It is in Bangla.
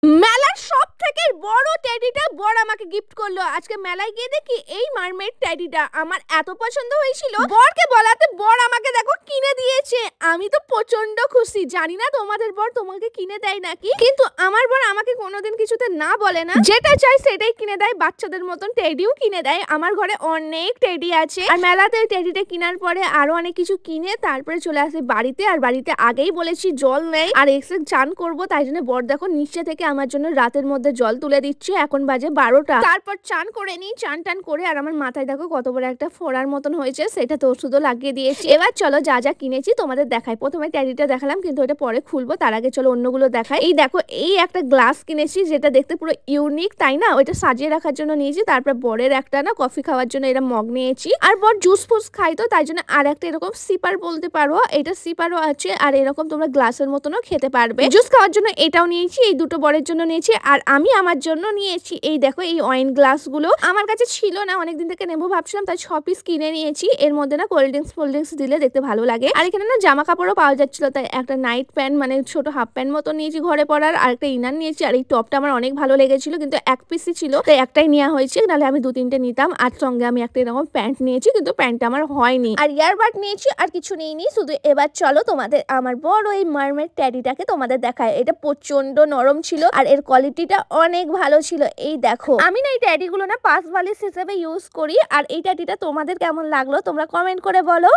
মেলার সব থেকে বড় টেডিটা বর আমাকে গিফট করলো। আজকে মেলায় গিয়ে দেখি এই মারমেড টেডিটা আমার এত পছন্দ হয়েছিল, বরকে বলাতে বর আমাকে দেখো কিনে দিয়েছে। আমি তো প্রচন্ড খুশি। জানি না তোমাদের বর তোমাকে কিনে দেয় নাকি, কিন্তু আমার বর আমাকে কোনোদিন কিছুতে না বলে না, যেটা চাই সেটাই কিনে দেয়। বাচ্চাদের মতন টেডিও কিনে দেয়। আমার ঘরে অনেক টেডি আছে, আর মেলাতে ওই টেডিটা কেনার পরে আরো অনেক কিছু কিনে তারপরে চলে আসে বাড়িতে। আর বাড়িতে আগেই বলেছি জল নেই আর এক্সে চান করবো, তাই জন্য বর দেখো নিচে থেকে আমার জন্য রাতের মধ্যে জল তুলে দিচ্ছে। এখন বাজে 12টা। তারপর চান করে নিই, চান টান করে আর আমার মাথায় দেখো কত বড় একটা ফোড়ার মতন হয়েছে, সেটা তো ওষুধও লাগিয়ে দিয়েছি। এবার চলো যা যা কিনেছি তোমাদের দেখাই। প্রথমে ট্যাডিটা দেখালাম, কিন্তু এটা পরে খুলবো, তার আগে চলো অন্যগুলো দেখাই। এই দেখো এই একটা গ্লাস কিনেছি, যেটা দেখতে পুরো ইউনিক, তাই না? ওইটা সাজিয়ে রাখার জন্য নিয়েছি। তারপর বরের একটা না কফি খাওয়ার জন্য এটা মগ নিয়েছি, আর বর জুস ফুস খাই তো তাই জন্য আর একটা এরকম সিপার বলতে পারো, এটা সিপারও আছে। আর এরকম তোমরা গ্লাসের মতনও খেতে পারবে। জুস খাওয়ার জন্য এটাও নিয়েছি, এই দুটো বরের জন্য নিয়েছি। আর আমি আমার জন্য নিয়েছি এই দেখো এই ওয়াইন গ্লাস গুলো। আমার কাছে ছিল না, অনেকদিন থেকে নেবো ভাবছিলাম, তাই 6 পিস কিনে নিয়েছি। এর মধ্যে না কোল্ড ড্রিঙ্কস দিলে দেখতে ভালো লাগে। আর এখানে না জামা কাপড়ও পাওয়া যাচ্ছিল, তাই একটা নাইট প্যান্ট মানে ছোট হাফ প্যান্ট মতো নিয়েছি ঘরে পরার, আর একটা ইনার নিয়েছি। আর এই টপটা আমার অনেক ভালো লেগেছিল, কিন্তু এক পিসই ছিল তাই একটাই নেওয়া হয়েছে, নাহলে আমি 2-3টে নিতাম। আর সঙ্গে আমি একটা এরকম প্যান্ট নিয়েছি, কিন্তু প্যান্টটা আমার হয়নি। আর ইয়ারবাড নিয়েছি, আর কিছু নেইনি শুধু। এবার চলো তোমাদের আমার বড় এই মারমেড ট্যাডিটাকে তোমাদের দেখায়। এটা প্রচন্ড নরম ছিল আর এর কোয়ালিটিটা অনেক ভালো ছিল। এই দেখো আমি না এই ট্যাডি গুলো না পাস বালিশ হিসেবে ইউজ করি। আর এই ট্যাডিটা তোমাদের কেমন লাগলো তোমরা কমেন্ট করে বলো।